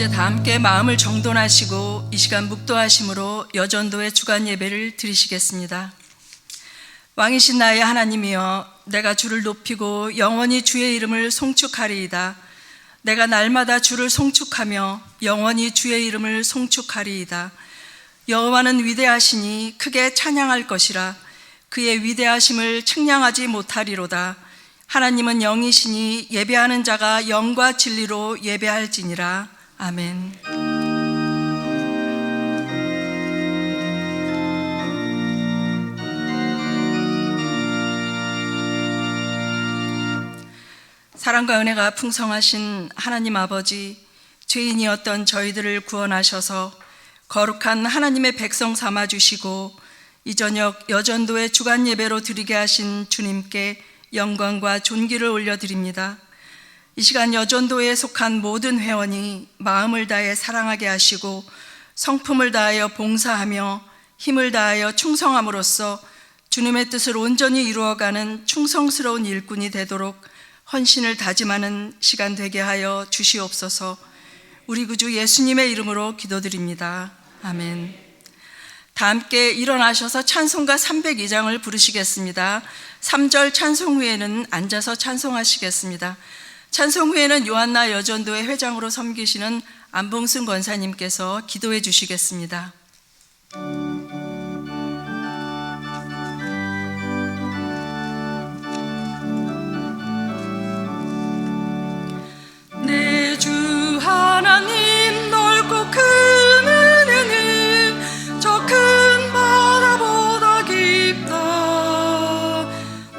이제 다 함께 마음을 정돈하시고 이 시간 묵도하심으로 여전도의 주간 예배를 드리시겠습니다. 왕이신 나의 하나님이여, 내가 주를 높이고 영원히 주의 이름을 송축하리이다. 내가 날마다 주를 송축하며 영원히 주의 이름을 송축하리이다. 여호와는 위대하시니 크게 찬양할 것이라. 그의 위대하심을 측량하지 못하리로다. 하나님은 영이시니 예배하는 자가 영과 진리로 예배할지니라. 아멘. 사랑과 은혜가 풍성하신 하나님 아버지, 죄인이었던 저희들을 구원하셔서 거룩한 하나님의 백성 삼아주시고 이 저녁 여전도의 주간 예배로 드리게 하신 주님께 영광과 존귀를 올려드립니다. 이 시간 여전도에 속한 모든 회원이 마음을 다해 사랑하게 하시고 성품을 다하여 봉사하며 힘을 다하여 충성함으로써 주님의 뜻을 온전히 이루어가는 충성스러운 일꾼이 되도록 헌신을 다짐하는 시간 되게 하여 주시옵소서. 우리 구주 예수님의 이름으로 기도드립니다. 아멘. 다 함께 일어나셔서 찬송가 302장을 부르시겠습니다. 3절 찬송 후에는 앉아서 찬송하시겠습니다. 찬송 후에는 요한나 여전도의 회장으로 섬기시는 안봉순 권사님께서 기도해 주시겠습니다. 내 주 하나님, 넓고 큰 은혜는 저 큰 바다보다 깊다.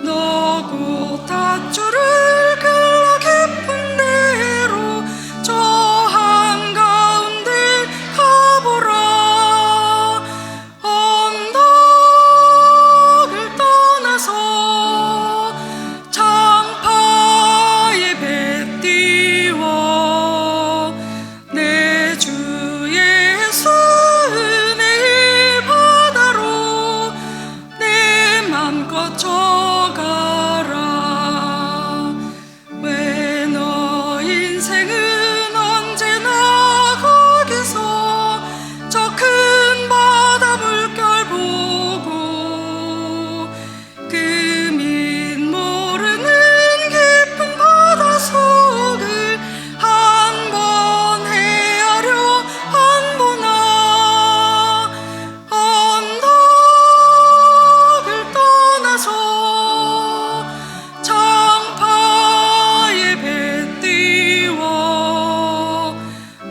너고 닷줄을 그러 깊은 데로 저 한가운데 가보라. 언덕을 떠나서 장파에 배 띄워 내 주 예수 은혜의 바다로 내 맘껏 져가라. 왜 너 인생은 언제나 거기서 저 큰 바다 물결 보고 그 밑 모르는 깊은 바다 속을 한 번 헤아려 안 보나. 언덕을 떠나서 장파에 배 띄워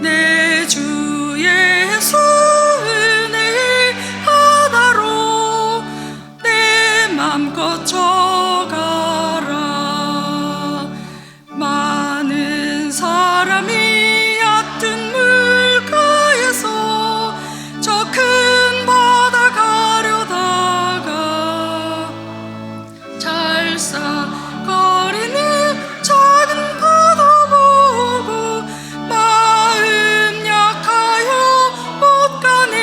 내 주 예수 은혜의 바다로 내 맘껏 져가라. 많은 사람이 얕은 물가에서 저 큰 바다 가려다가 찰싹거리는 작은 바다 보고 마음 약하여 못 가네.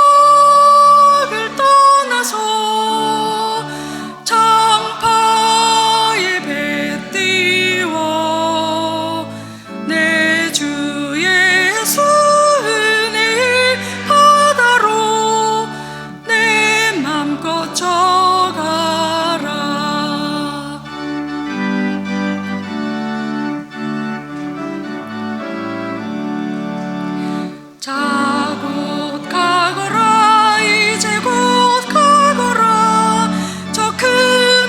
언덕을 떠나서 장파에 배 띄워 내 주 예수 은혜의 바다로 내 맘껏 져가라. 자 곧 가거라. 이제 곧 가거라. 저 큰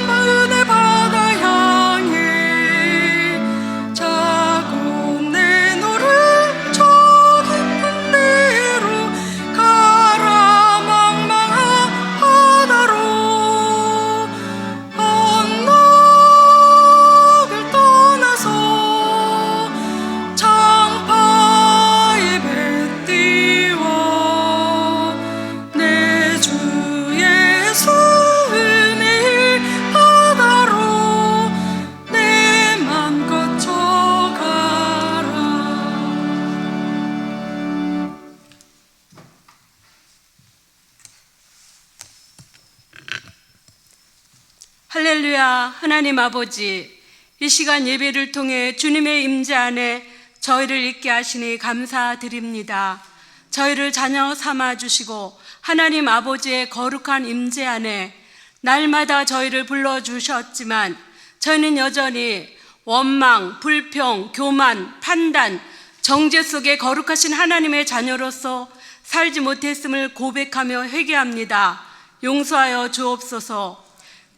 은혜 바다 향해 자 곧 내노를 저 깊은 데로 가라. 망망한 바다로 언덕을 떠나서 장파에 배 띄워 내 주 예수 은혜의 바다로 내 맘껏 져가라. 할렐루야. 하나님 아버지, 이 시간 예배를 통해 주님의 임재 안에 저희를 있게 하시니 감사드립니다. 저희를 자녀 삼아주시고 하나님 아버지의 거룩한 임재 안에 날마다 저희를 불러주셨지만 저희는 여전히 원망, 불평, 교만, 판단, 정죄 속에 거룩하신 하나님의 자녀로서 살지 못했음을 고백하며 회개합니다. 용서하여 주옵소서.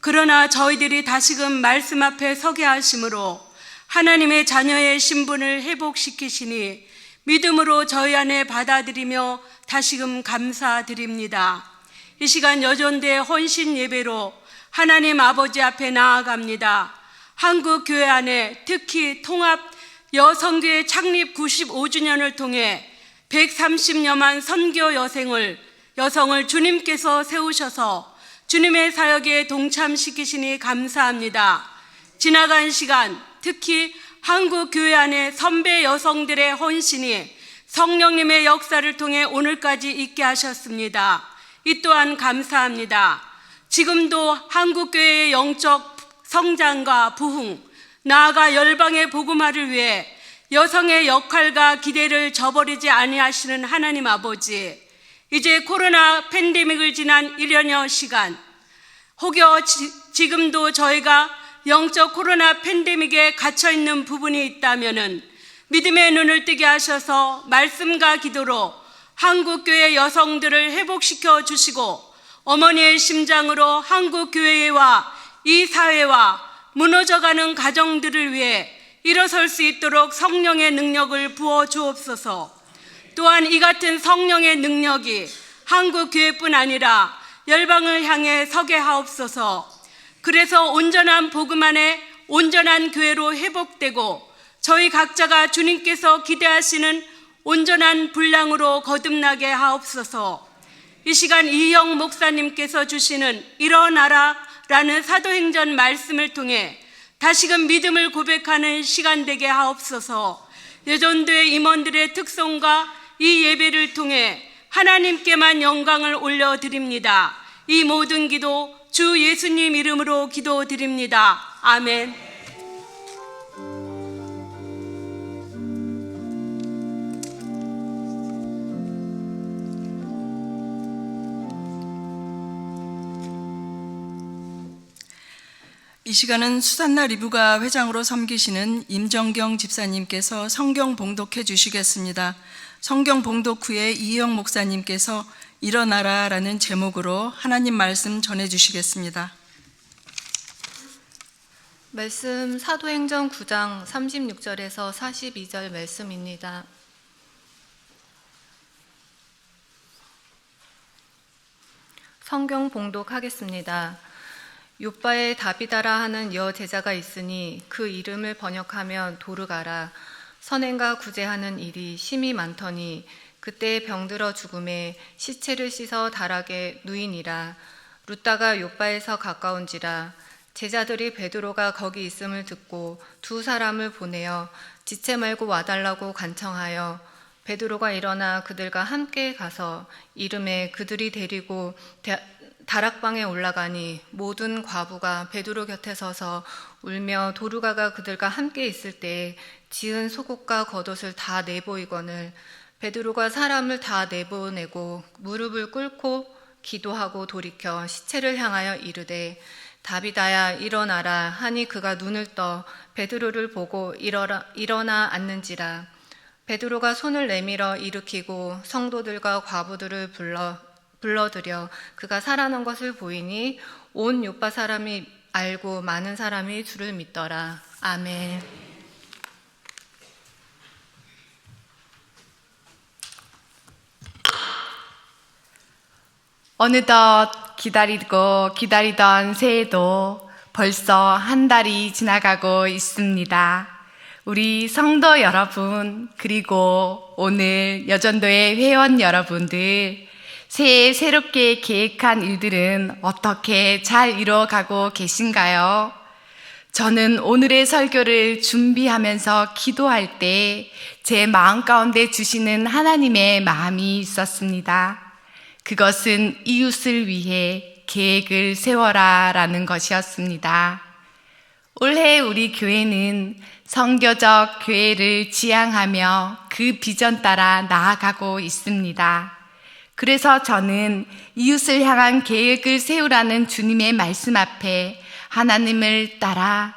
그러나 저희들이 다시금 말씀 앞에 서게 하심으로 하나님의 자녀의 신분을 회복시키시니 믿음으로 저희 안에 받아들이며 다시금 감사드립니다. 이 시간 여전대 헌신 예배로 하나님 아버지 앞에 나아갑니다. 한국교회 안에 특히 통합 여성교회 창립 95주년을 통해 130여만 선교 여성을 주님께서 세우셔서 주님의 사역에 동참시키시니 감사합니다. 지나간 시간 특히 한국교회 안에 선배 여성들의 헌신이 성령님의 역사를 통해 오늘까지 있게 하셨습니다. 이 또한 감사합니다. 지금도 한국교회의 영적 성장과 부흥, 나아가 열방의 복음화를 위해 여성의 역할과 기대를 저버리지 아니하시는 하나님 아버지, 이제 코로나 팬데믹을 지난 1년여 시간, 혹여 지금도 저희가 영적 코로나 팬데믹에 갇혀있는 부분이 있다면은 믿음의 눈을 뜨게 하셔서 말씀과 기도로 한국교회 여성들을 회복시켜 주시고 어머니의 심장으로 한국교회와 이 사회와 무너져가는 가정들을 위해 일어설 수 있도록 성령의 능력을 부어 주옵소서. 또한 이 같은 성령의 능력이 한국교회뿐 아니라 열방을 향해 서게 하옵소서. 그래서 온전한 복음 안에 온전한 교회로 회복되고 저희 각자가 주님께서 기대하시는 온전한 분량으로 거듭나게 하옵소서. 이 시간 이영 목사님께서 주시는 일어나라 라는 사도행전 말씀을 통해 다시금 믿음을 고백하는 시간 되게 하옵소서. 여전도의 임원들의 특성과 이 예배를 통해 하나님께만 영광을 올려드립니다. 이 모든 기도 주 예수님 이름으로 기도드립니다. 아멘. 이 시간은 수산나 리브가 회장으로 섬기시는 임정경 집사님께서 성경 봉독해 주시겠습니다. 성경 봉독 후에 이영 목사님께서 일어나라 라는 제목으로 하나님 말씀 전해 주시겠습니다. 말씀 사도행전 9장 36절에서 42절 말씀입니다. 성경 봉독하겠습니다. 요빠에 다비다라 하는 여제자가 있으니 그 이름을 번역하면 도르가라. 선행과 구제하는 일이 심히 많더니 그때 병들어 죽음에 시체를 씻어 다락에 누이니라. 룻다가 요빠에서 가까운지라. 제자들이 베드로가 거기 있음을 듣고 두 사람을 보내어 지체 말고 와달라고 간청하여 베드로가 일어나 그들과 함께 가서 이름에 그들이 데리고 다락방에 올라가니 모든 과부가 베드로 곁에 서서 울며 도르가가 그들과 함께 있을 때 지은 속옷과 겉옷을 다 내보이거늘 베드로가 사람을 다 내보내고 무릎을 꿇고 기도하고 돌이켜 시체를 향하여 이르되 다비다야 일어나라 하니 그가 눈을 떠 베드로를 보고 일어나 앉는지라. 베드로가 손을 내밀어 일으키고 성도들과 과부들을 불러들여 그가 살아난 것을 보이니 온 요빠 사람이 알고 많은 사람이 주를 믿더라. 아멘. 어느덧 기다리던 새해도 벌써 한 달이 지나가고 있습니다. 우리 성도 여러분, 그리고 오늘 여전도의 회원 여러분들, 새해 새롭게 계획한 일들은 어떻게 잘 이루어가고 계신가요? 저는 오늘의 설교를 준비하면서 기도할 때 제 마음 가운데 주시는 하나님의 마음이 있었습니다. 그것은 이웃을 위해 계획을 세워라 라는 것이었습니다. 올해 우리 교회는 선교적 교회를 지향하며 그 비전 따라 나아가고 있습니다. 그래서 저는 이웃을 향한 계획을 세우라는 주님의 말씀 앞에 하나님을 따라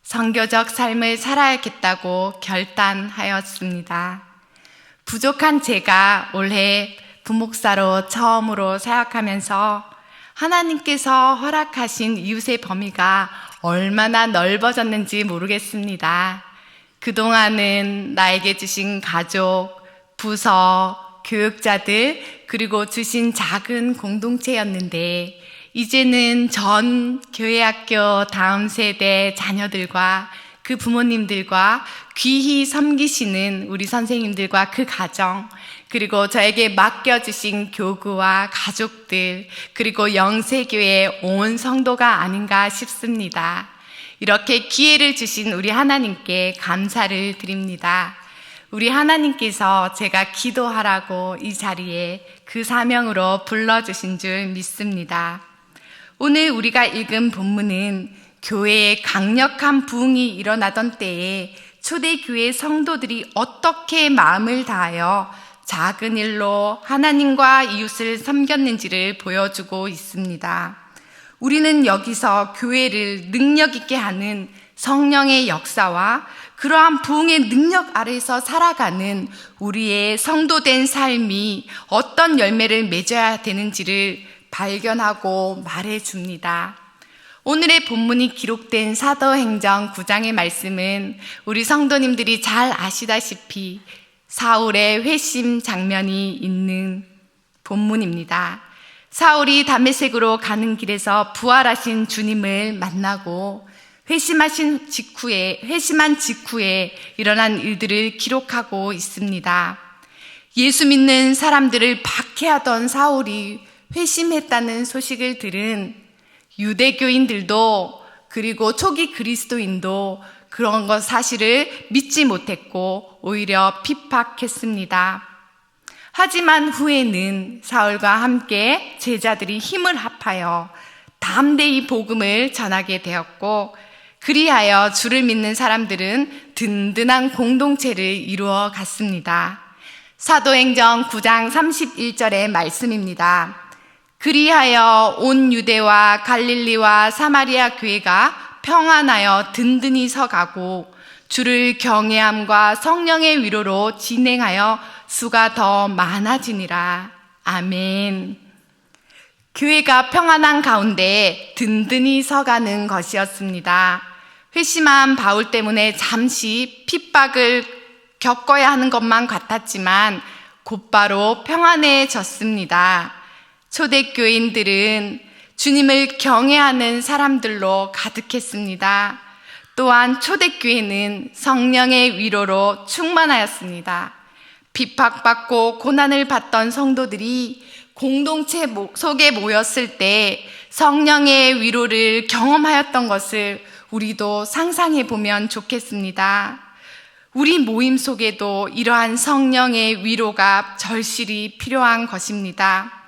선교적 삶을 살아야겠다고 결단하였습니다. 부족한 제가 올해 부목사로 처음으로 사역하면서 하나님께서 허락하신 이웃의 범위가 얼마나 넓어졌는지 모르겠습니다. 그동안은 나에게 주신 가족, 부서, 교육자들, 그리고 주신 작은 공동체였는데 이제는 전 교회학교 다음 세대 자녀들과 그 부모님들과 귀히 섬기시는 우리 선생님들과 그 가정, 그리고 저에게 맡겨주신 교구와 가족들, 그리고 영세교회 온 성도가 아닌가 싶습니다. 이렇게 기회를 주신 우리 하나님께 감사를 드립니다. 우리 하나님께서 제가 기도하라고 이 자리에 그 사명으로 불러주신 줄 믿습니다. 오늘 우리가 읽은 본문은 교회에 강력한 부흥이 일어나던 때에 초대교회 성도들이 어떻게 마음을 다하여 작은 일로 하나님과 이웃을 섬겼는지를 보여주고 있습니다. 우리는 여기서 교회를 능력 있게 하는 성령의 역사와 그러한 부흥의 능력 아래서 살아가는 우리의 성도된 삶이 어떤 열매를 맺어야 되는지를 발견하고 말해줍니다. 오늘의 본문이 기록된 사도행전 9장의 말씀은 우리 성도님들이 잘 아시다시피 사울의 회심 장면이 있는 본문입니다. 사울이 다메섹으로 가는 길에서 부활하신 주님을 만나고 회심한 직후에 일어난 일들을 기록하고 있습니다. 예수 믿는 사람들을 박해하던 사울이 회심했다는 소식을 들은 유대교인들도 그리고 초기 그리스도인도 그런 것 사실을 믿지 못했고 오히려 핍박했습니다. 하지만 후에는 사울과 함께 제자들이 힘을 합하여 담대히 복음을 전하게 되었고 그리하여 주를 믿는 사람들은 든든한 공동체를 이루어 갔습니다. 사도행전 9장 31절의 말씀입니다. 그리하여 온 유대와 갈릴리와 사마리아 교회가 평안하여 든든히 서가고 주를 경외함과 성령의 위로로 진행하여 수가 더 많아지니라. 아멘. 교회가 평안한 가운데 든든히 서가는 것이었습니다. 회심한 바울 때문에 잠시 핍박을 겪어야 하는 것만 같았지만 곧바로 평안해졌습니다. 초대교인들은 주님을 경외하는 사람들로 가득했습니다. 또한 초대교회는 성령의 위로로 충만하였습니다. 핍박받고 고난을 받던 성도들이 공동체 속에 모였을 때 성령의 위로를 경험하였던 것을 우리도 상상해 보면 좋겠습니다. 우리 모임 속에도 이러한 성령의 위로가 절실히 필요한 것입니다.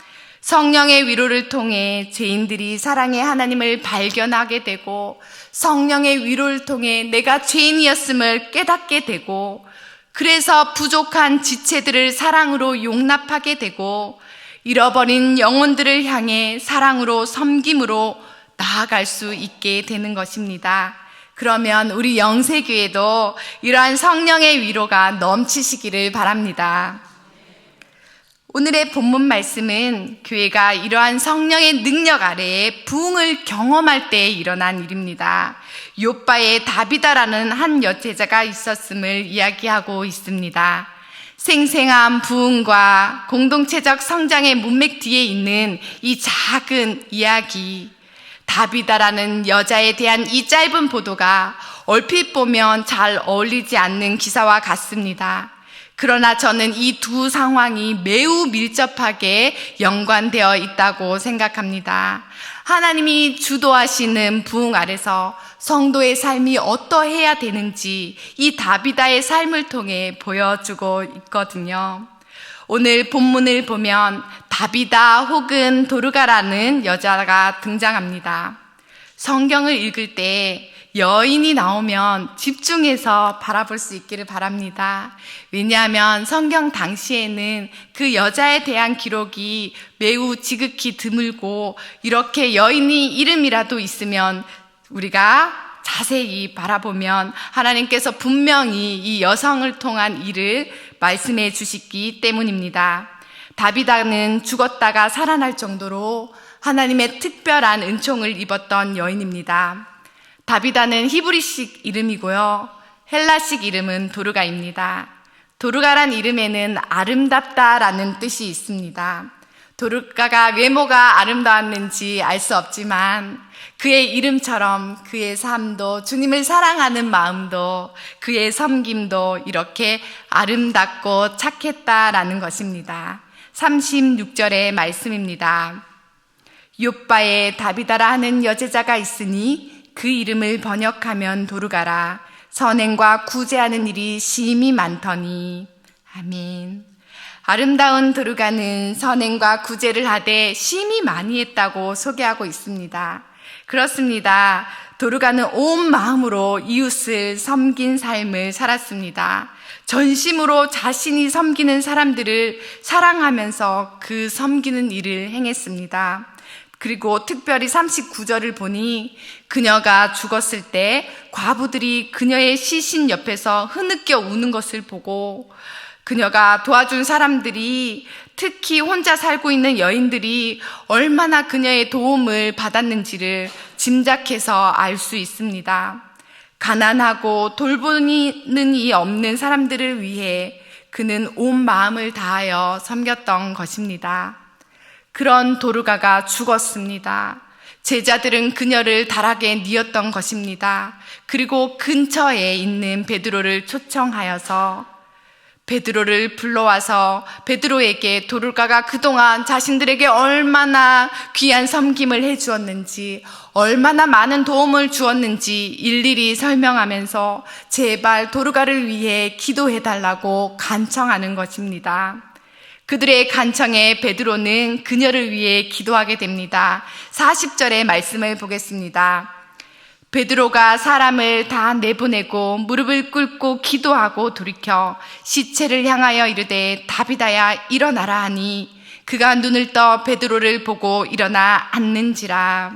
성령의 위로를 통해 죄인들이 사랑의 하나님을 발견하게 되고 성령의 위로를 통해 내가 죄인이었음을 깨닫게 되고 그래서 부족한 지체들을 사랑으로 용납하게 되고 잃어버린 영혼들을 향해 사랑으로 섬김으로 나아갈 수 있게 되는 것입니다. 그러면 우리 영세교회도 이러한 성령의 위로가 넘치시기를 바랍니다. 오늘의 본문 말씀은 교회가 이러한 성령의 능력 아래에 부흥을 경험할 때 일어난 일입니다. 욥바에 다비다라는 한 여제자가 있었음을 이야기하고 있습니다. 생생한 부흥과 공동체적 성장의 문맥 뒤에 있는 이 작은 이야기, 다비다라는 여자에 대한 이 짧은 보도가 얼핏 보면 잘 어울리지 않는 기사와 같습니다. 그러나 저는 이 두 상황이 매우 밀접하게 연관되어 있다고 생각합니다. 하나님이 주도하시는 부흥 아래서 성도의 삶이 어떠해야 되는지 이 다비다의 삶을 통해 보여주고 있거든요. 오늘 본문을 보면 다비다 혹은 도르가라는 여자가 등장합니다. 성경을 읽을 때 여인이 나오면 집중해서 바라볼 수 있기를 바랍니다. 왜냐하면 성경 당시에는 그 여자에 대한 기록이 매우 지극히 드물고, 이렇게 여인이 이름이라도 있으면 우리가 자세히 바라보면 하나님께서 분명히 이 여성을 통한 일을 말씀해 주시기 때문입니다. 다비다는 죽었다가 살아날 정도로 하나님의 특별한 은총을 입었던 여인입니다. 다비다는 히브리식 이름이고요, 헬라식 이름은 도르가입니다. 도르가란 이름에는 아름답다라는 뜻이 있습니다. 도르가가 외모가 아름다웠는지 알 수 없지만 그의 이름처럼 그의 삶도, 주님을 사랑하는 마음도, 그의 섬김도 이렇게 아름답고 착했다라는 것입니다. 36절의 말씀입니다. 욥바에 다비다라 하는 여제자가 있으니 그 이름을 번역하면 도르가라. 선행과 구제하는 일이 심히 많더니. 아멘. 아름다운 도르가는 선행과 구제를 하되 심히 많이 했다고 소개하고 있습니다. 그렇습니다. 도르가는 온 마음으로 이웃을 섬긴 삶을 살았습니다. 전심으로 자신이 섬기는 사람들을 사랑하면서 그 섬기는 일을 행했습니다. 그리고 특별히 39절을 보니 그녀가 죽었을 때 과부들이 그녀의 시신 옆에서 흐느껴 우는 것을 보고, 그녀가 도와준 사람들이, 특히 혼자 살고 있는 여인들이 얼마나 그녀의 도움을 받았는지를 짐작해서 알 수 있습니다. 가난하고 돌보는 이 없는 사람들을 위해 그는 온 마음을 다하여 섬겼던 것입니다. 그런 도르가가 죽었습니다. 제자들은 그녀를 달하게 뉘었던 것입니다. 그리고 근처에 있는 베드로를 초청하여서 베드로를 불러와서 베드로에게 도르가가 그동안 자신들에게 얼마나 귀한 섬김을 해주었는지, 얼마나 많은 도움을 주었는지 일일이 설명하면서 제발 도르가를 위해 기도해달라고 간청하는 것입니다. 그들의 간청에 베드로는 그녀를 위해 기도하게 됩니다. 40절의 말씀을 보겠습니다. 베드로가 사람을 다 내보내고 무릎을 꿇고 기도하고 돌이켜 시체를 향하여 이르되 다비다야 일어나라 하니 그가 눈을 떠 베드로를 보고 일어나 앉는지라.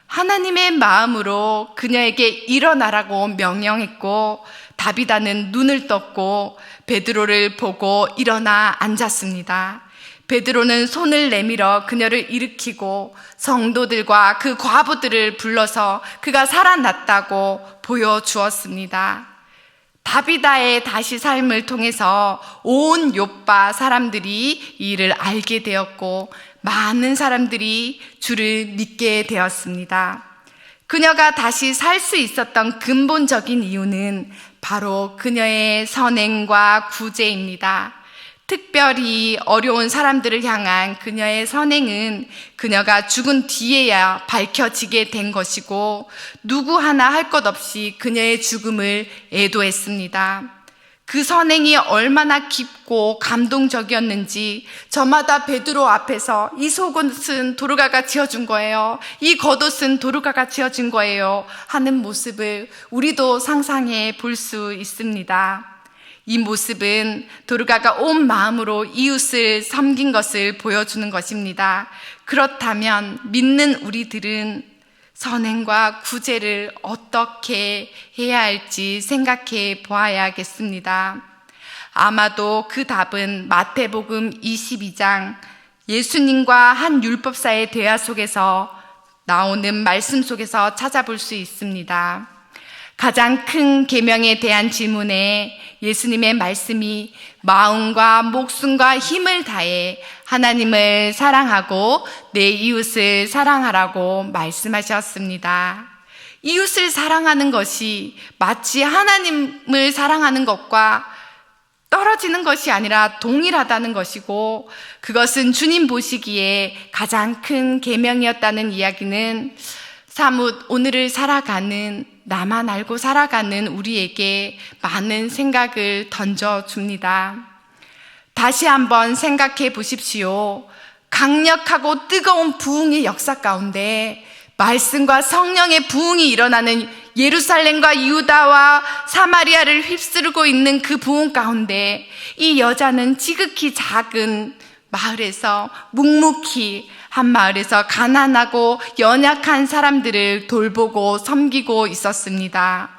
하나님의 마음으로 그녀에게 일어나라고 명령했고, 다비다는 눈을 떴고 베드로를 보고 일어나 앉았습니다. 베드로는 손을 내밀어 그녀를 일으키고 성도들과 그 과부들을 불러서 그가 살아났다고 보여주었습니다. 다비다의 다시 삶을 통해서 온 욥바 사람들이 이 일을 알게 되었고 많은 사람들이 주를 믿게 되었습니다. 그녀가 다시 살 수 있었던 근본적인 이유는 바로 그녀의 선행과 구제입니다. 특별히 어려운 사람들을 향한 그녀의 선행은 그녀가 죽은 뒤에야 밝혀지게 된 것이고, 누구 하나 할 것 없이 그녀의 죽음을 애도했습니다. 그 선행이 얼마나 깊고 감동적이었는지 저마다 베드로 앞에서 이 속옷은 도르가가 지어준 거예요, 이 겉옷은 도르가가 지어준 거예요 하는 모습을 우리도 상상해 볼 수 있습니다. 이 모습은 도르가가 온 마음으로 이웃을 섬긴 것을 보여주는 것입니다. 그렇다면 믿는 우리들은 선행과 구제를 어떻게 해야 할지 생각해 보아야겠습니다. 아마도 그 답은 마태복음 22장 예수님과 한 율법사의 대화 속에서 나오는 말씀 속에서 찾아볼 수 있습니다. 가장 큰 계명에 대한 질문에 예수님의 말씀이 마음과 목숨과 힘을 다해 하나님을 사랑하고 내 이웃을 사랑하라고 말씀하셨습니다. 이웃을 사랑하는 것이 마치 하나님을 사랑하는 것과 떨어지는 것이 아니라 동일하다는 것이고, 그것은 주님 보시기에 가장 큰 계명이었다는 이야기는 사뭇 오늘을 살아가는, 나만 알고 살아가는 우리에게 많은 생각을 던져줍니다. 다시 한번 생각해 보십시오. 강력하고 뜨거운 부흥의 역사 가운데 말씀과 성령의 부흥이 일어나는 예루살렘과 유다와 사마리아를 휩쓸고 있는 그 부흥 가운데 이 여자는 지극히 작은 마을에서 묵묵히 한 마을에서 가난하고 연약한 사람들을 돌보고 섬기고 있었습니다.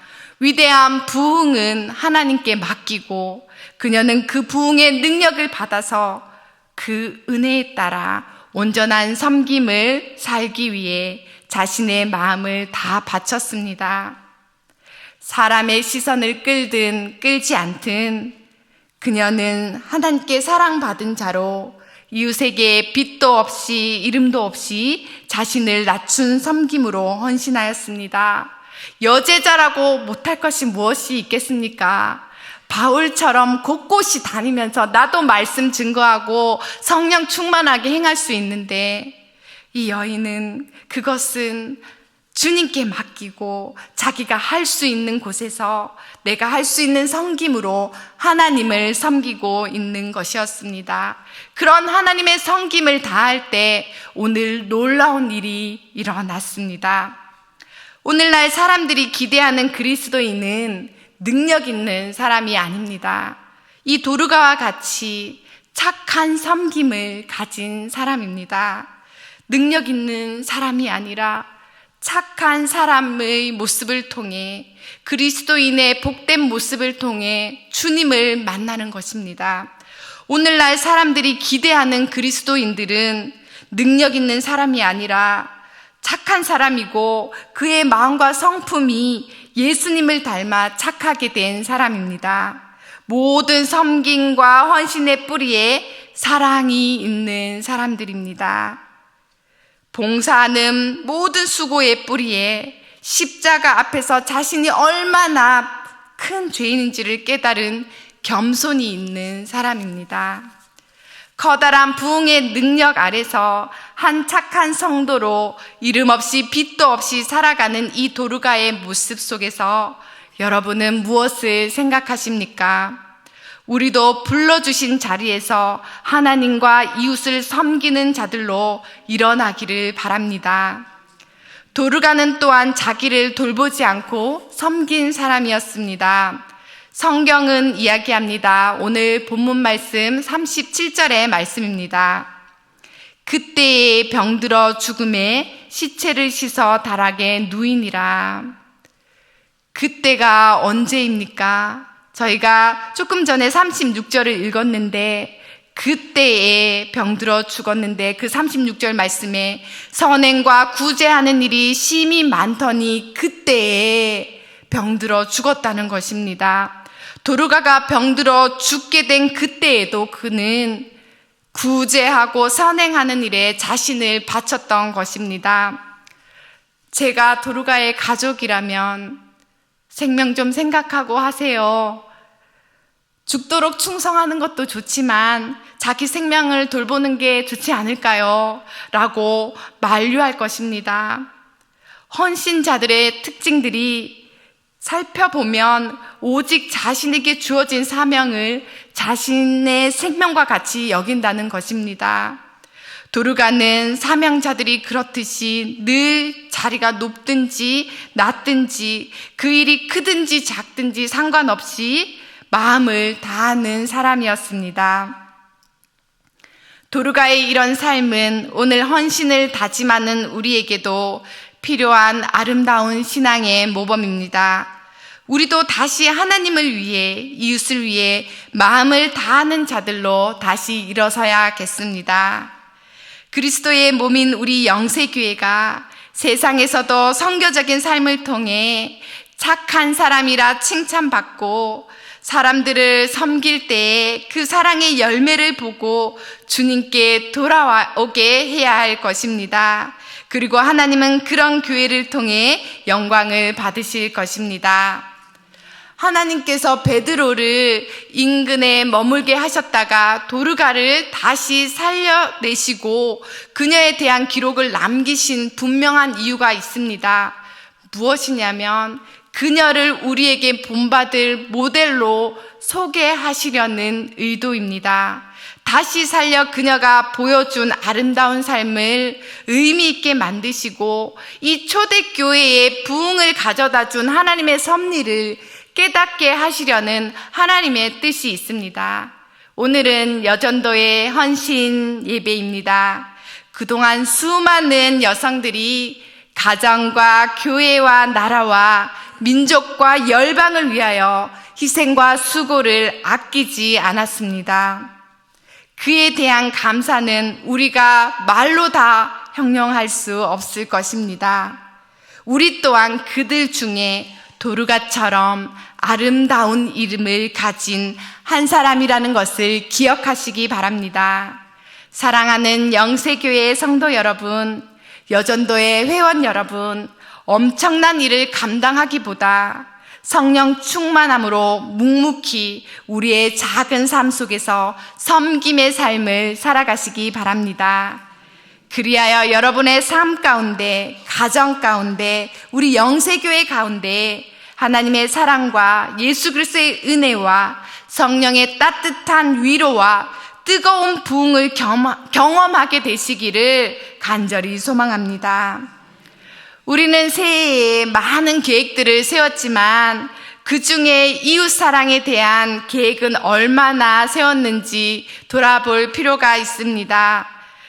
위대한 부흥은 하나님께 맡기고 그녀는 그 부흥의 능력을 받아서 그 은혜에 따라 온전한 섬김을 살기 위해 자신의 마음을 다 바쳤습니다. 사람의 시선을 끌든 끌지 않든 그녀는 하나님께 사랑받은 자로 이웃에게 빚도 없이 이름도 없이 자신을 낮춘 섬김으로 헌신하였습니다. 여제자라고 못할 것이 무엇이 있겠습니까? 바울처럼 곳곳이 다니면서 나도 말씀 증거하고 성령 충만하게 행할 수 있는데 이 여인은 그것은 주님께 맡기고 자기가 할 수 있는 곳에서 내가 할 수 있는 섬김으로 하나님을 섬기고 있는 것이었습니다. 그런 하나님의 섬김을 다할 때 오늘 놀라운 일이 일어났습니다. 오늘날 사람들이 기대하는 그리스도인은 능력 있는 사람이 아닙니다. 이 도르가와 같이 착한 섬김을 가진 사람입니다. 능력 있는 사람이 아니라 착한 사람의 모습을 통해 그리스도인의 복된 모습을 통해 주님을 만나는 것입니다. 오늘날 사람들이 기대하는 그리스도인들은 능력 있는 사람이 아니라 착한 사람이고 그의 마음과 성품이 예수님을 닮아 착하게 된 사람입니다. 모든 섬김과 헌신의 뿌리에 사랑이 있는 사람들입니다. 봉사하는 모든 수고의 뿌리에 십자가 앞에서 자신이 얼마나 큰 죄인인지를 깨달은 겸손이 있는 사람입니다. 커다란 부흥의 능력 아래서 한 착한 성도로 이름 없이 빚도 없이 살아가는 이 도르가의 모습 속에서 여러분은 무엇을 생각하십니까? 우리도 불러주신 자리에서 하나님과 이웃을 섬기는 자들로 일어나기를 바랍니다. 도르가는 또한 자기를 돌보지 않고 섬긴 사람이었습니다. 성경은 이야기합니다. 오늘 본문 말씀 37절의 말씀입니다. 그때에 병들어 죽음에 시체를 씻어 다락에 누이니라. 그때가 언제입니까? 저희가 조금 전에 36절을 읽었는데 그때에 병들어 죽었는데 그 36절 말씀에 선행과 구제하는 일이 심히 많더니 그때에 병들어 죽었다는 것입니다. 도르가가 병들어 죽게 된 그때에도 그는 구제하고 선행하는 일에 자신을 바쳤던 것입니다. 제가 도르가의 가족이라면 생명 좀 생각하고 하세요. 죽도록 충성하는 것도 좋지만 자기 생명을 돌보는 게 좋지 않을까요? 라고 만류할 것입니다. 헌신자들의 특징들이 살펴보면 오직 자신에게 주어진 사명을 자신의 생명과 같이 여긴다는 것입니다. 도르가는 사명자들이 그렇듯이 늘 자리가 높든지 낮든지 그 일이 크든지 작든지 상관없이 마음을 다하는 사람이었습니다. 도르가의 이런 삶은 오늘 헌신을 다짐하는 우리에게도 필요한 아름다운 신앙의 모범입니다. 우리도 다시 하나님을 위해 이웃을 위해 마음을 다하는 자들로 다시 일어서야겠습니다. 그리스도의 몸인 우리 영세교회가 세상에서도 선교적인 삶을 통해 착한 사람이라 칭찬받고 사람들을 섬길 때에 그 사랑의 열매를 보고 주님께 돌아오게 해야 할 것입니다. 그리고 하나님은 그런 교회를 통해 영광을 받으실 것입니다. 하나님께서 베드로를 인근에 머물게 하셨다가 도르가를 다시 살려내시고 그녀에 대한 기록을 남기신 분명한 이유가 있습니다. 무엇이냐면 그녀를 우리에게 본받을 모델로 소개하시려는 의도입니다. 다시 살려 그녀가 보여준 아름다운 삶을 의미 있게 만드시고 이 초대교회에 부흥을 가져다 준 하나님의 섭리를 깨닫게 하시려는 하나님의 뜻이 있습니다. 오늘은 여전도의 헌신 예배입니다. 그동안 수많은 여성들이 가정과 교회와 나라와 민족과 열방을 위하여 희생과 수고를 아끼지 않았습니다. 그에 대한 감사는 우리가 말로 다 형용할 수 없을 것입니다. 우리 또한 그들 중에 도르가처럼 아름다운 이름을 가진 한 사람이라는 것을 기억하시기 바랍니다. 사랑하는 영세교회의 성도 여러분, 여전도의 회원 여러분, 엄청난 일을 감당하기보다 성령 충만함으로 묵묵히 우리의 작은 삶 속에서 섬김의 삶을 살아가시기 바랍니다. 그리하여 여러분의 삶 가운데, 가정 가운데, 우리 영세교회 가운데 하나님의 사랑과 예수 그리스도의 은혜와 성령의 따뜻한 위로와 뜨거운 부흥을 경험하게 되시기를 간절히 소망합니다. 우리는 새해에 많은 계획들을 세웠지만 그 중에 이웃 사랑에 대한 계획은 얼마나 세웠는지 돌아볼 필요가 있습니다.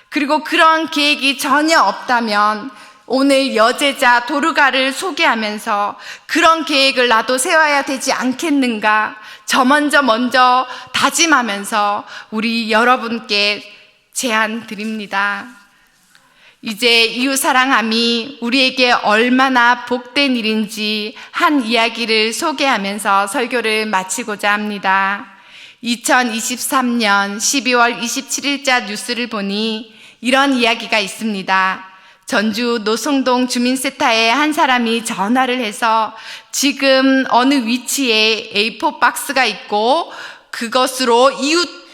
그리고 그런 계획이 전혀 없다면 오늘 여제자 도르가를 소개하면서 그런 계획을 나도 세워야 되지 않겠는가, 저 먼저 다짐하면서 우리 여러분께 제안 드립니다. 이제 이웃 사랑함이 우리에게 얼마나 복된 일인지 한 이야기를 소개하면서 설교를 마치고자 합니다. 2023년 12월 27일자 뉴스를 보니 이런 이야기가 있습니다. 전주 노송동 주민센터에 한 사람이 전화를 해서 지금 어느 위치에 A4 박스가 있고 그것으로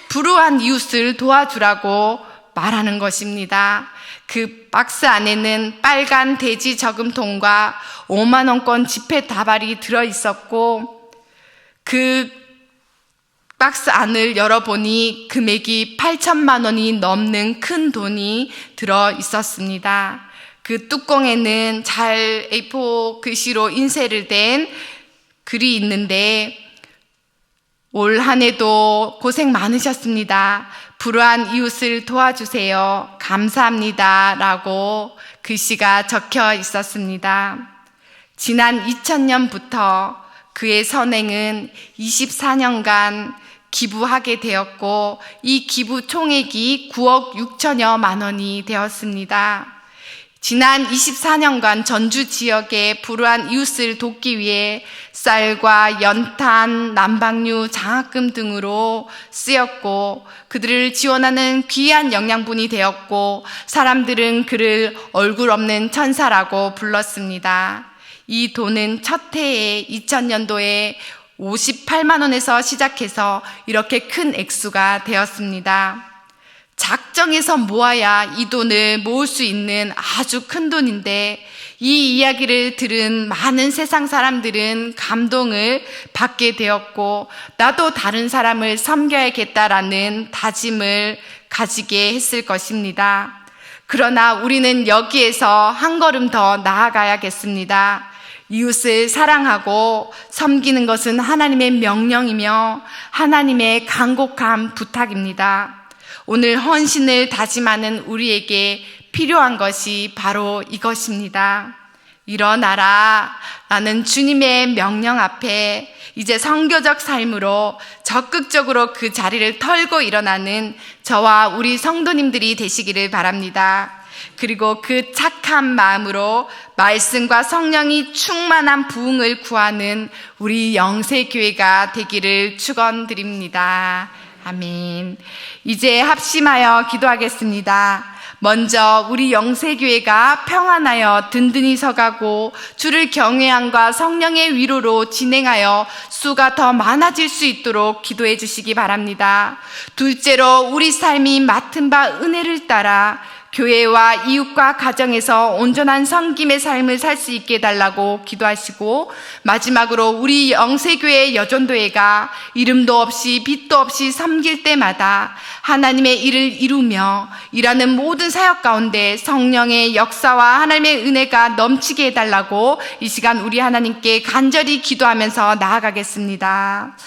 불우한 이웃을 도와주라고 말하는 것입니다. 그 박스 안에는 빨간 돼지 저금통과 5만 원권 지폐 다발이 들어있었고 그 박스 안을 열어보니 금액이 8천만 원이 넘는 큰 돈이 들어있었습니다. 그 뚜껑에는 잘 A4 글씨로 인쇄를 된 글이 있는데 올 한 해도 고생 많으셨습니다. 불우한 이웃을 도와주세요. 감사합니다. 라고 글씨가 적혀 있었습니다. 지난 2000년부터 그의 선행은 24년간 기부하게 되었고 이 기부 총액이 9억 6천여만 원이 되었습니다. 지난 24년간 전주 지역의 불우한 이웃을 돕기 위해 쌀과 연탄, 난방유, 장학금 등으로 쓰였고 그들을 지원하는 귀한 영양분이 되었고 사람들은 그를 얼굴 없는 천사라고 불렀습니다. 이 돈은 첫 해에 2000년도에 58만 원에서 시작해서 이렇게 큰 액수가 되었습니다. 작정해서 모아야 이 돈을 모을 수 있는 아주 큰 돈인데 이 이야기를 들은 많은 세상 사람들은 감동을 받게 되었고 나도 다른 사람을 섬겨야겠다라는 다짐을 가지게 했을 것입니다. 그러나 우리는 여기에서 한 걸음 더 나아가야겠습니다. 이웃을 사랑하고 섬기는 것은 하나님의 명령이며 하나님의 간곡한 부탁입니다. 오늘 헌신을 다짐하는 우리에게 필요한 것이 바로 이것입니다. 일어나라 라는 주님의 명령 앞에 이제 선교적 삶으로 적극적으로 그 자리를 털고 일어나는 저와 우리 성도님들이 되시기를 바랍니다. 그리고 그 착한 마음으로 말씀과 성령이 충만한 부흥을 구하는 우리 영세교회가 되기를 축원드립니다. 아멘. 이제 합심하여 기도하겠습니다. 먼저 우리 영세교회가 평안하여 든든히 서가고 주를 경외함과 성령의 위로로 진행하여 수가 더 많아질 수 있도록 기도해 주시기 바랍니다. 둘째로 우리 삶이 맡은 바 은혜를 따라 교회와 이웃과 가정에서 온전한 섬김의 삶을 살 수 있게 해달라고 기도하시고, 마지막으로 우리 영세교회 여전도회가 이름도 없이 빛도 없이 섬길 때마다 하나님의 일을 이루며 일하는 모든 사역 가운데 성령의 역사와 하나님의 은혜가 넘치게 해달라고 이 시간 우리 하나님께 간절히 기도하면서 나아가겠습니다.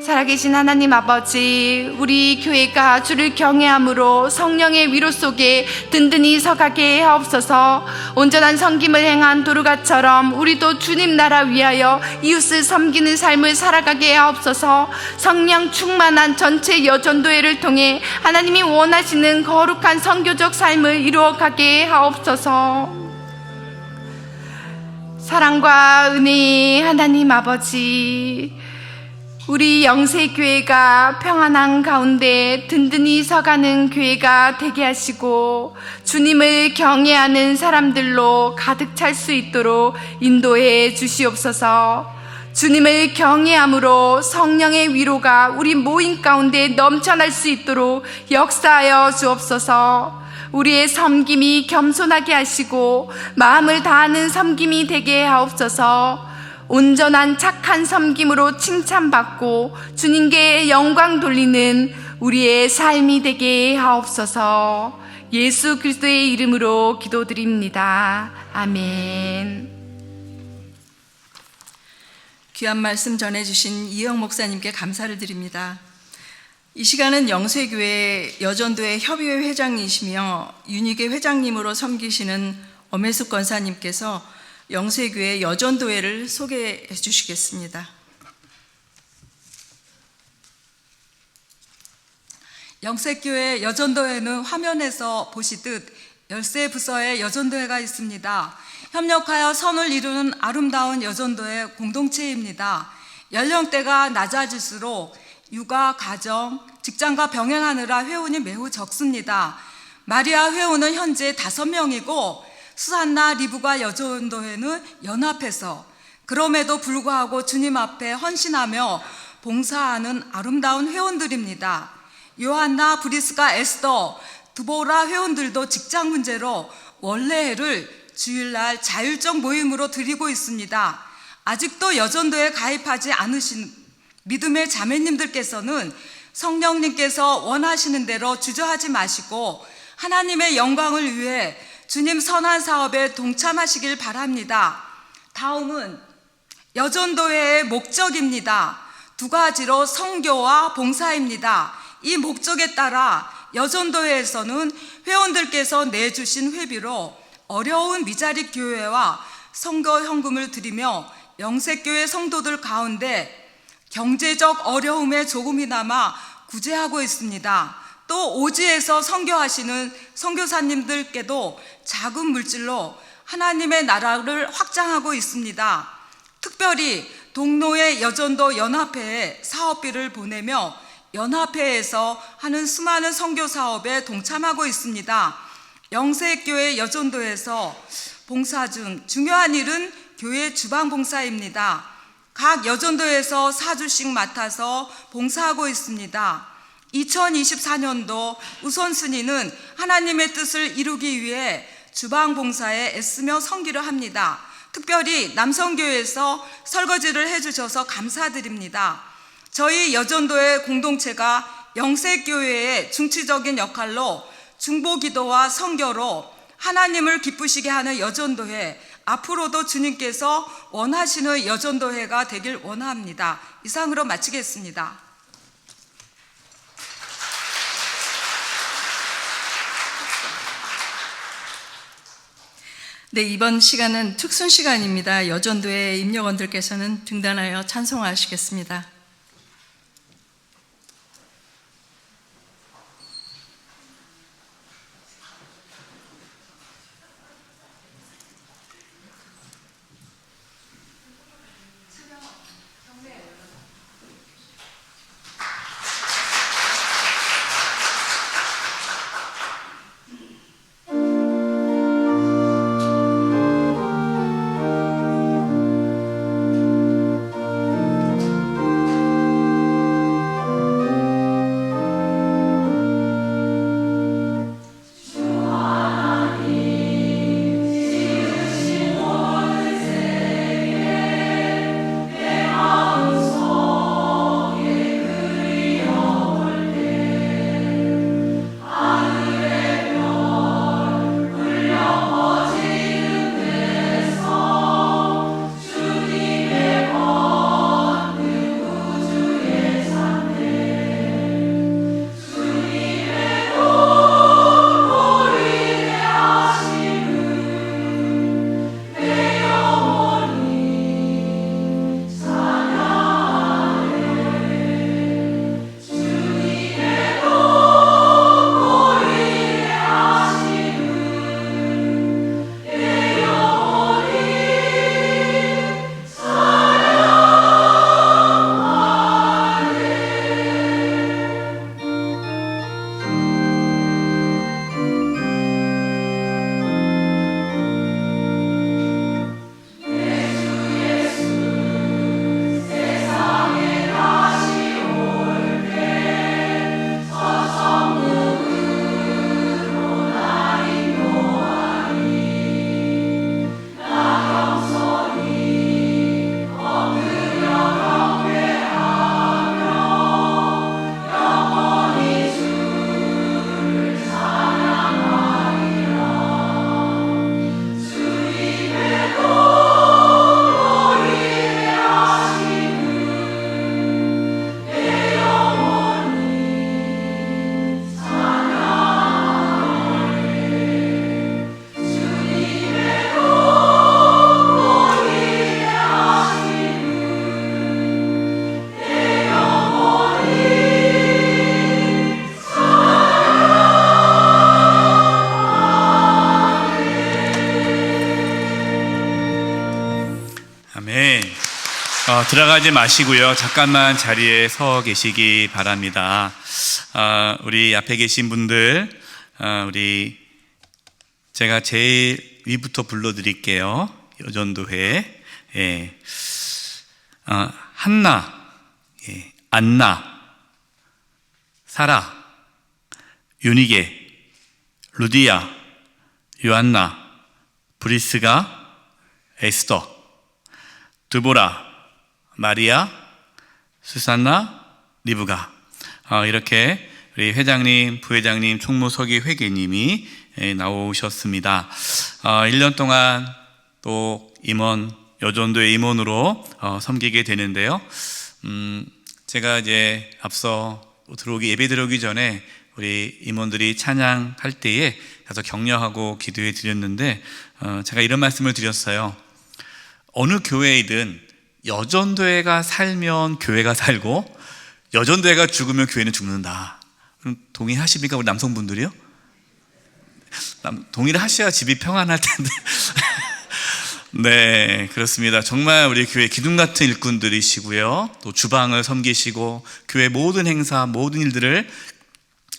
살아계신 하나님 아버지, 우리 교회가 주를 경외함으로 성령의 위로 속에 든든히 서가게 하옵소서. 온전한 섬김을 행한 도르가처럼 우리도 주님 나라 위하여 이웃을 섬기는 삶을 살아가게 하옵소서. 성령 충만한 전체 여전도회를 통해 하나님이 원하시는 거룩한 선교적 삶을 이루어가게 하옵소서. 사랑과 은혜의 하나님 아버지, 우리 영세교회가 평안한 가운데 든든히 서가는 교회가 되게 하시고 주님을 경외하는 사람들로 가득 찰 수 있도록 인도해 주시옵소서. 주님을 경외함으로 성령의 위로가 우리 모임 가운데 넘쳐날 수 있도록 역사하여 주옵소서. 우리의 섬김이 겸손하게 하시고 마음을 다하는 섬김이 되게 하옵소서. 온전한 착한 섬김으로 칭찬받고 주님께 영광 돌리는 우리의 삶이 되게 하옵소서. 예수 그리스도의 이름으로 기도드립니다. 아멘. 귀한 말씀 전해주신 이영 목사님께 감사를 드립니다. 이 시간은 영세교회 여전도회 협의회 회장이시며 윤희계 회장님으로 섬기시는 엄혜숙 권사님께서 영세교회 여전도회를 소개해 주시겠습니다. 영세교회 여전도회는 화면에서 보시듯 13 부서의 여전도회가 있습니다. 협력하여 선을 이루는 아름다운 여전도회 공동체입니다. 연령대가 낮아질수록 육아, 가정, 직장과 병행하느라 회원이 매우 적습니다. 마리아 회원은 현재 5명이고 수산나 리브가 여전도회는 연합해서 그럼에도 불구하고 주님 앞에 헌신하며 봉사하는 아름다운 회원들입니다. 요한나, 브리스가, 에스더, 드보라 회원들도 직장 문제로 원래를 주일날 자율적 모임으로 드리고 있습니다. 아직도 여전도에 가입하지 않으신 믿음의 자매님들께서는 성령님께서 원하시는 대로 주저하지 마시고 하나님의 영광을 위해 주님 선한 사업에 동참하시길 바랍니다. 다음은 여전도회의 목적입니다. 2가지로 선교와 봉사입니다. 이 목적에 따라 여전도회에서는 회원들께서 내주신 회비로 어려운 미자립 교회와 선교 헌금을 드리며 영세교회 성도들 가운데 경제적 어려움에 조금이나마 구제하고 있습니다. 또 오지에서 선교하시는 선교사님들께도 작은 물질로 하나님의 나라를 확장하고 있습니다. 특별히 동로의 여전도 연합회에 사업비를 보내며 연합회에서 하는 수많은 선교 사업에 동참하고 있습니다. 영세교회 여전도에서 봉사 중 중요한 일은 교회 주방 봉사입니다. 각 여전도에서 4주씩 맡아서 봉사하고 있습니다. 2024년도 우선순위는 하나님의 뜻을 이루기 위해 주방 봉사에 애쓰며 섬기려 합니다. 특별히 남성교회에서 설거지를 해주셔서 감사드립니다. 저희 여전도의 공동체가 영세교회의 중추적인 역할로 중보기도와 선교로 하나님을 기쁘시게 하는 여전도회, 앞으로도 주님께서 원하시는 여전도회가 되길 원합니다. 이상으로 마치겠습니다. 네, 이번 시간은 특순 시간입니다. 여전도회 임력원들께서는 등단하여 찬송하시겠습니다. 들어가지 마시고요. 잠깐만 자리에 서 계시기 바랍니다. 우리 앞에 계신 분들, 제가 제일 위부터 불러드릴게요. 여전도회. 예. 한나, 예. 안나, 사라, 유니게, 루디아, 요한나, 브리스가, 에스더, 드보라, 마리아, 수산나, 리브가. 이렇게 우리 회장님, 부회장님, 총무서기 회계님이 나오셨습니다. 1년 동안 또 임원, 여전도의 임원으로 섬기게 되는데요. 제가 이제 앞서 예배 들어오기 전에 우리 임원들이 찬양할 때에 가서 격려하고 기도해 드렸는데, 제가 이런 말씀을 드렸어요. 어느 교회이든 여전도회가 살면 교회가 살고, 여전도회가 죽으면 교회는 죽는다. 그럼 동의하십니까, 우리 남성분들이요? 동의를 하셔야 집이 평안할 텐데. 네, 그렇습니다. 정말 우리 교회 기둥 같은 일꾼들이시고요, 또 주방을 섬기시고 교회 모든 행사, 모든 일들을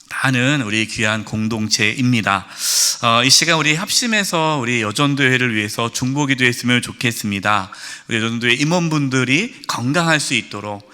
다하는 우리 귀한 공동체입니다. 이 시간 우리 합심해서 우리 여전도회를 위해서 중보기도 했으면 좋겠습니다. 우리 여전도회 임원분들이 건강할 수 있도록,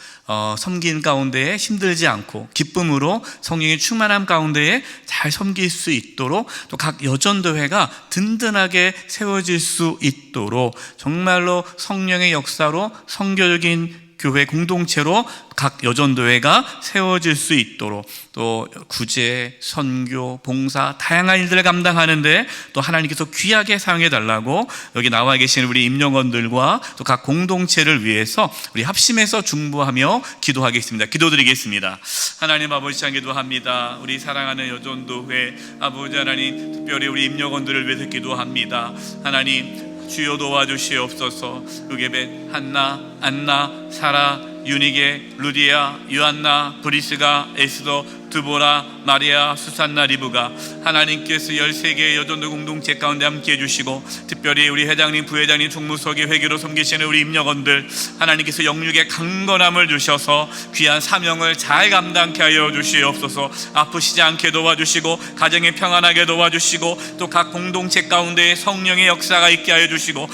섬긴 가운데에 힘들지 않고 기쁨으로 성령의 충만함 가운데에 잘 섬길 수 있도록, 또 각 여전도회가 든든하게 세워질 수 있도록 정말로 성령의 역사로 성결적인 교회 공동체로 각 여전도회가 세워질 수 있도록, 또 구제, 선교, 봉사, 다양한 일들을 감당하는데 또 하나님께서 귀하게 사용해 달라고 여기 나와 계신 우리 임영원들과 또 각 공동체를 위해서 우리 합심해서 중보하며 기도하겠습니다. 기도드리겠습니다. 하나님 아버지 참 기도합니다. 우리 사랑하는 여전도회 아버지 하나님, 특별히 우리 임영원들을 위해서 기도합니다. 하나님 주여 도와주시옵소서. 요게벳, 한나, 안나, 사라, 유니게, 루디아, 요한나, 브리스가, 에스더, 드보라, 마리아, 수산나, 리브가 하나님께서 13개의 여전도 공동체 가운데 함께해 주시고, 특별히 우리 회장님, 부회장님, 총무석이 회계로 섬기시는 우리 임역원들 하나님께서 영육의 강건함을 주셔서 귀한 사명을 잘 감당케 하여 주시옵소서. 아프시지 않게 도와주시고 가정에 평안하게 도와주시고, 또 각 공동체 가운데 성령의 역사가 있게 하여 주시고,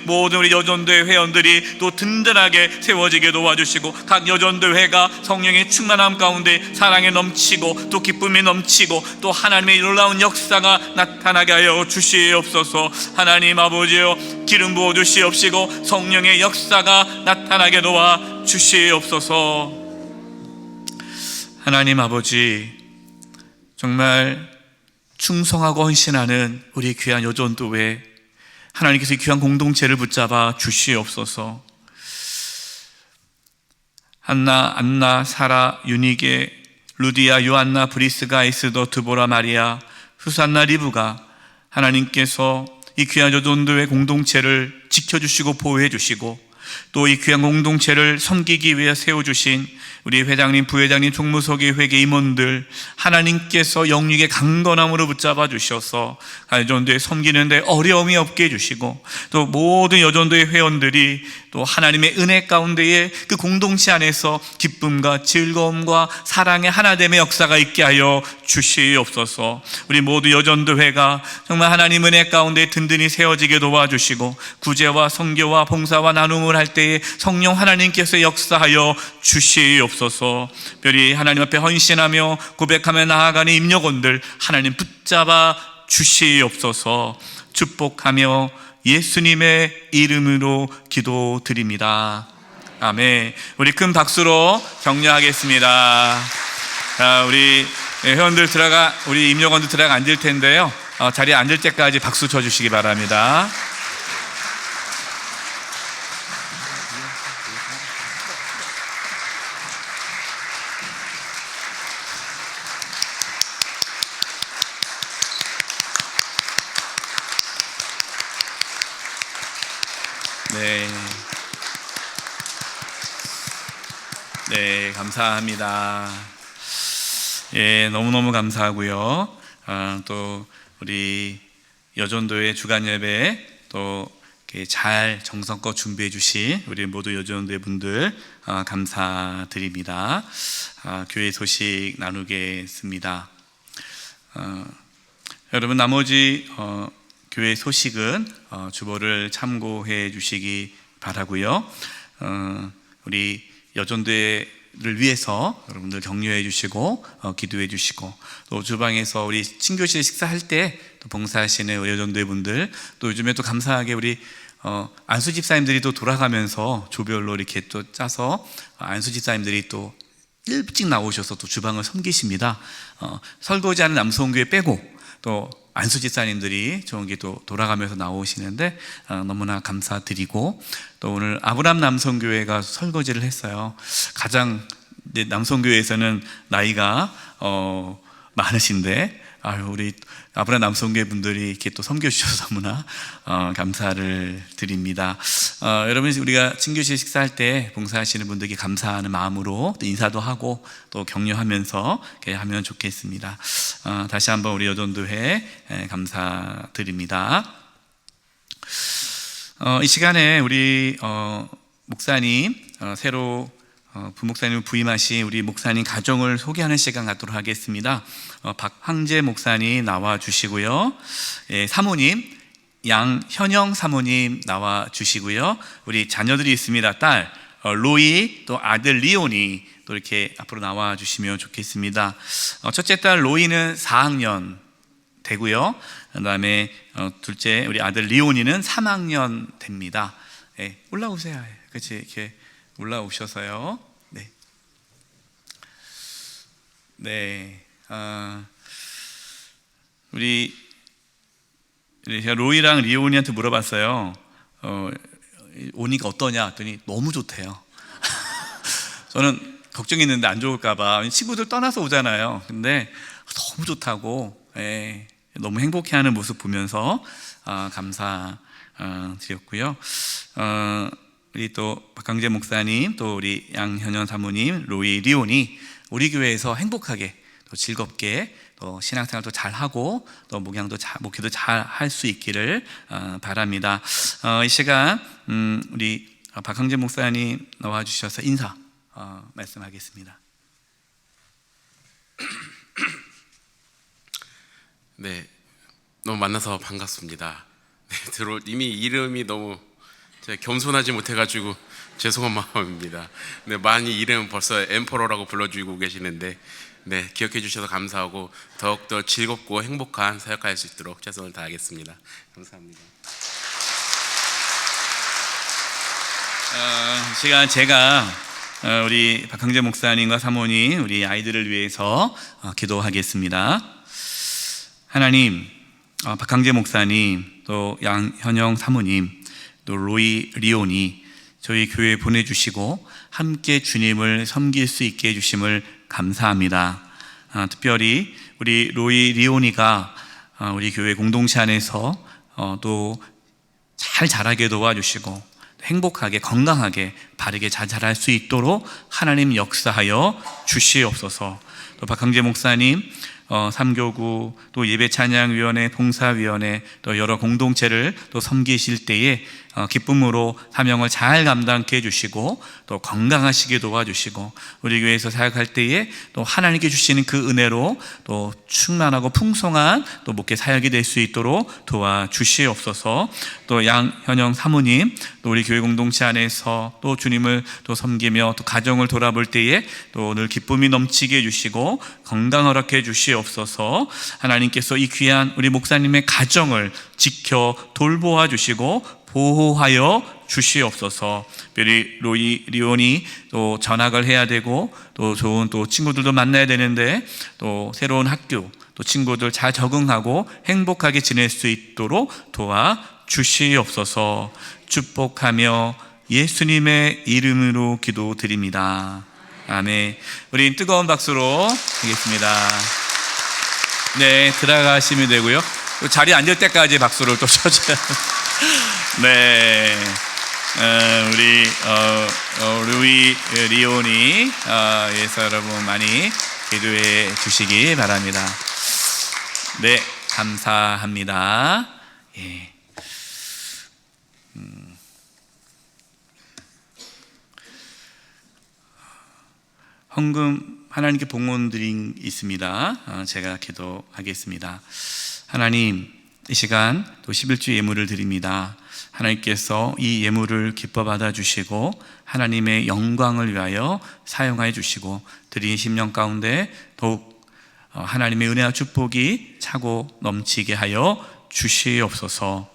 모든 우리 여전도회 회원들이 또 든든하게 세워지게 도와주시고, 각 여전도회가 성령의 충만함 가운데 사랑에 넘치고 또 기쁨이 넘치고 또 하나님의 놀라운 역사가 나타나게 하여 주시옵소서. 하나님 아버지여, 기름 부어 주시옵시고 성령의 역사가 나타나게 도와 주시옵소서. 하나님 아버지, 정말 충성하고 헌신하는 우리 귀한 여전도회 하나님께서 이 귀한 공동체를 붙잡아 주시옵소서. 한나, 안나, 사라, 유니게, 루디아, 요한나, 브리스가, 에스더, 드보라, 마리아, 수산나, 리브가 하나님께서 이 귀한 여전도회 공동체를 지켜주시고 보호해 주시고, 또 이 귀한 공동체를 섬기기 위해 세워주신 우리 회장님, 부회장님, 총무석의 회계 임원들 하나님께서 영육의 강건함으로 붙잡아 주셔서 여전도에 섬기는데 어려움이 없게 해주시고, 또 모든 여전도의 회원들이 또 하나님의 은혜 가운데에 그 공동체 안에서 기쁨과 즐거움과 사랑의 하나됨의 역사가 있게 하여 주시옵소서. 우리 모두 여전도회가 정말 하나님 은혜 가운데 든든히 세워지게 도와주시고, 구제와 선교와 봉사와 나눔을 할 때에 성령 하나님께서 역사하여 주시옵소서. 특별히 하나님 앞에 헌신하며 고백하며 나아가는 임역원들 하나님 붙잡아 주시옵소서. 축복하며 예수님의 이름으로 기도드립니다. 아멘. 우리 큰 박수로 격려하겠습니다. 우리 회원들 우리 임역원들 들어가 앉을 텐데요, 자리에 앉을 때까지 박수 쳐주시기 바랍니다. 네, 감사합니다. 예, 너무너무 감사하고요. 또 우리 여전도의 주간 예배 또 이렇게 잘 정성껏 준비해 주신 우리 모두 여전대 분들 감사드립니다. 교회 소식 나누겠습니다. 여러분 나머지 교회 소식은 주보를 참고해 주시기 바라고요. 우리 여전대를 위해서 여러분들 격려해 주시고 기도해 주시고, 또 주방에서 우리 친교실 식사할 때 또 봉사하시는 우리 여전대 분들, 또 요즘에 또 감사하게 우리 안수 집사님들이 또 돌아가면서 조별로 이렇게 또 짜서 안수 집사님들이 또 일찍 나오셔서 또 주방을 섬기십니다. 설거지하는 남성교회 빼고 또 안수 집사님들이 저기 또 돌아가면서 나오시는데 너무나 감사드리고, 또 오늘 아브람 남성교회가 설거지를 했어요. 가장 남성교회에서는 나이가 많으신데 우리 아브람 남성교회 분들이 이렇게 또 섬겨주셔서 너무나 감사를 드립니다. 여러분, 우리가 친교실 식사할 때 봉사하시는 분들께 감사하는 마음으로 또 인사도 하고 또 격려하면서 이렇게 하면 좋겠습니다. 다시 한번 우리 여전도회 감사드립니다. 이 시간에 우리 목사님 새로 부목사님을 부임하신 우리 목사님 가정을 소개하는 시간 갖도록 하겠습니다. 박황재 목사님 나와 주시고요. 사모님 양현영 사모님 나와 주시고요. 우리 자녀들이 있습니다. 딸 로이, 또 아들 리온이 또 이렇게 앞으로 나와 주시면 좋겠습니다. 첫째 딸 로이는 4학년 되고요. 그다음에 둘째 우리 아들 리온이는 3학년 됩니다. 올라오세요. 그렇지, 이렇게 올라오셔서요. 네. 우리 제가 로이랑 리온이한테 물어봤어요. 오니까 어떠냐 했더니 너무 좋대요. 저는 걱정했는데 안 좋을까봐. 친구들 떠나서 오잖아요. 근데 너무 좋다고, 너무 행복해하는 모습 보면서 감사드렸고요. 우리 또 박강재 목사님, 또 우리 양현현 사모님, 로이, 리온이 우리 교회에서 행복하게 또 즐겁게 또 신앙생활도 잘하고 또 목양도 목회도 잘 할 수 있기를 바랍니다. 이 시간 우리 박강재 목사님 나와 주셔서 인사 말씀하겠습니다. 네, 너무 만나서 반갑습니다. 이미 이름이 너무 제가 겸손하지 못해가지고 죄송한 마음입니다. 네, 많이 이름 벌써 엠퍼러라고 불러주고 계시는데, 네, 기억해 주셔서 감사하고 더욱더 즐겁고 행복한 사역할 수 있도록 최선을 다하겠습니다. 감사합니다. 시간 제가 우리 박강재 목사님과 사모님, 우리 아이들을 위해서 기도하겠습니다. 하나님, 박강재 목사님, 또 양현영 사모님, 또 로이, 리온이 저희 교회에 보내주시고 함께 주님을 섬길 수 있게 해주심을 감사합니다. 특별히 우리 로이, 리온이가 우리 교회 공동체 안에서 또 잘 자라게 도와주시고 행복하게, 건강하게, 바르게 잘 자랄 수 있도록 하나님 역사하여 주시옵소서. 또 박강재 목사님, 삼교구, 또 예배찬양위원회, 봉사위원회, 또 여러 공동체를 또 섬기실 때에 기쁨으로 사명을 잘 감당케 해주시고 또 건강하시게 도와주시고, 우리 교회에서 사역할 때에 또 하나님께 주시는 그 은혜로 또 충만하고 풍성한 또 목회 사역이 될 수 있도록 도와주시옵소서. 또 양현영 사모님, 또 우리 교회 공동체 안에서 또 주님을 또 섬기며 또 가정을 돌아볼 때에 또 늘 기쁨이 넘치게 해주시고 건강 허락해 주시옵소서. 하나님께서 이 귀한 우리 목사님의 가정을 지켜 돌보아 주시고 보호하여 주시옵소서. 특별히 로이, 리온이 또 전학을 해야 되고 또 좋은 또 친구들도 만나야 되는데 또 새로운 학교, 또 친구들 잘 적응하고 행복하게 지낼 수 있도록 도와 주시옵소서. 축복하며 예수님의 이름으로 기도드립니다. 아멘. 우리 뜨거운 박수로 하겠습니다. 네, 들어가시면 되고요. 또 자리에 앉을 때까지 박수를 또 쳐줘요. 네, 우리 루이, 리온이 위해서 여러분 많이 기도해 주시기 바랍니다. 네, 감사합니다. 예. 헌금 하나님께 봉헌드림 있습니다. 제가 기도하겠습니다. 하나님, 이 시간 또 11주 예물을 드립니다. 하나님께서 이 예물을 기뻐 받아주시고 하나님의 영광을 위하여 사용하여 주시고 드린 10년 가운데 더욱 하나님의 은혜와 축복이 차고 넘치게 하여 주시옵소서.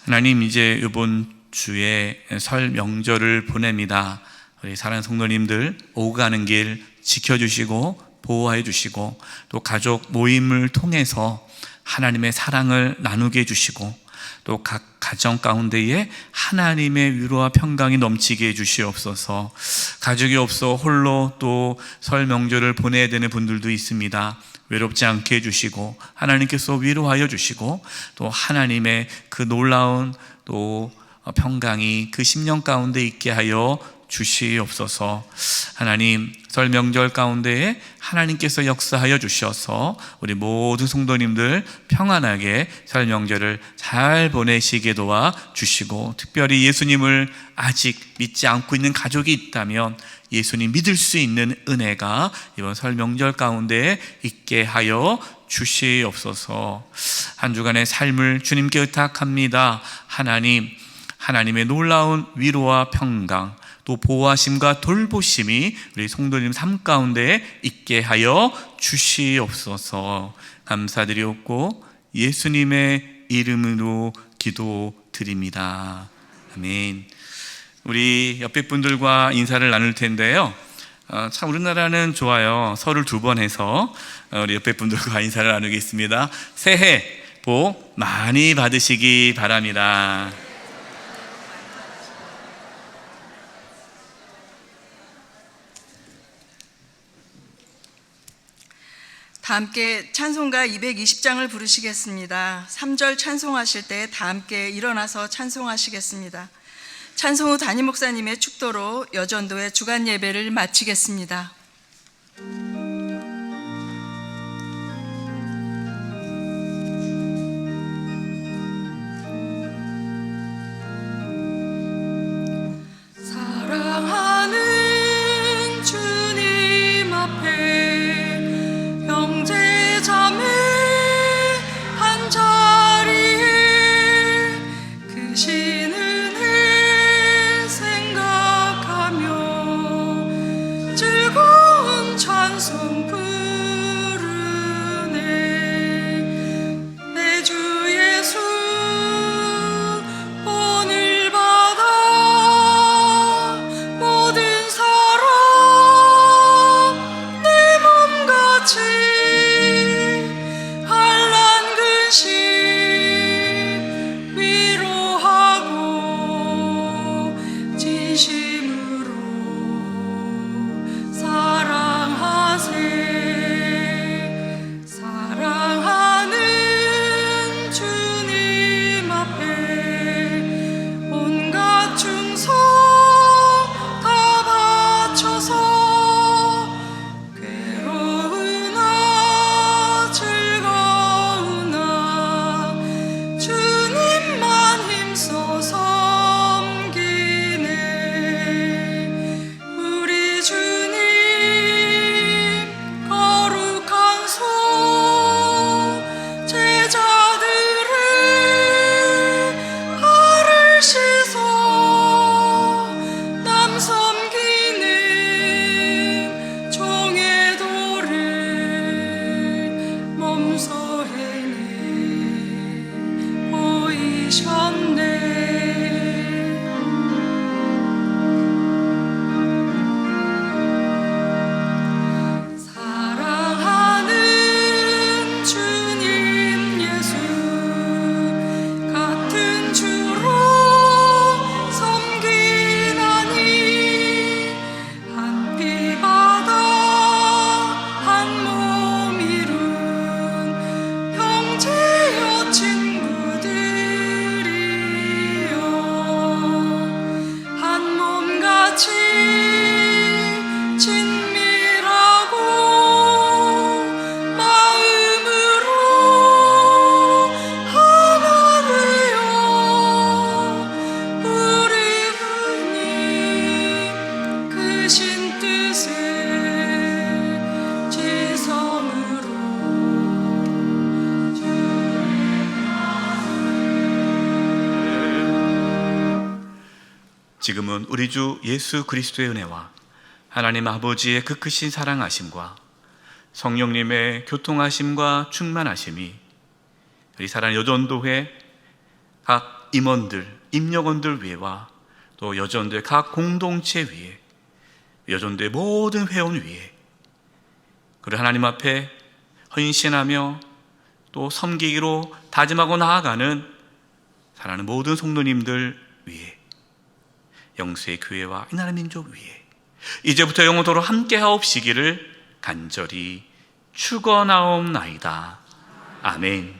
하나님, 이제 이번 주에 설 명절을 보냅니다. 우리 사랑하는 성도님들 오고 가는 길 지켜주시고 보호해 주시고 또 가족 모임을 통해서 하나님의 사랑을 나누게 해주시고 또 각 가정 가운데에 하나님의 위로와 평강이 넘치게 해주시옵소서. 가족이 없어 홀로 또 설 명절을 보내야 되는 분들도 있습니다. 외롭지 않게 해주시고 하나님께서 위로하여 주시고 또 하나님의 그 놀라운 또 평강이 그 10년 가운데 있게 하여 주시옵소서. 하나님, 설 명절 가운데에 하나님께서 역사하여 주셔서 우리 모든 성도님들 평안하게 설 명절을 잘 보내시게 도와 주시고, 특별히 예수님을 아직 믿지 않고 있는 가족이 있다면 예수님 믿을 수 있는 은혜가 이번 설 명절 가운데 있게 하여 주시옵소서. 한 주간의 삶을 주님께 의탁합니다. 하나님, 하나님의 놀라운 위로와 평강 또 보호하심과 돌보심이 우리 성도님 삶 가운데 있게 하여 주시옵소서. 감사드리옵고 예수님의 이름으로 기도드립니다. 아멘. 우리 옆에 분들과 인사를 나눌 텐데요. 참 우리나라는 좋아요. 설을 2번 해서 우리 옆에 분들과 인사를 나누겠습니다. 새해 복 많이 받으시기 바랍니다. 다 함께 찬송가 220장을 부르시겠습니다. 3절 찬송하실 때 다 함께 일어나서 찬송하시겠습니다. 찬송 후 담임 목사님의 축도로 여전도의 주간 예배를 마치겠습니다. 사랑하는 주님 앞에 형제 자매 한 자리에 크신 은혜 생각하며 즐거워 지금은 우리 주 예수 그리스도의 은혜와 하나님 아버지의 그 크신 사랑하심과 성령님의 교통하심과 충만하심이 우리 사랑하는 여전도회 각 임원들, 임역원들 위에와 또 여전도회 각 공동체 위에, 여전도회 모든 회원 위에, 그리고 하나님 앞에 헌신하며 또 섬기기로 다짐하고 나아가는 사랑하는 모든 성도님들 위에, 영수의 교회와 이 나라 민족 위에 이제부터 영원토록 함께하옵시기를 간절히 축원하옵나이다. 아멘.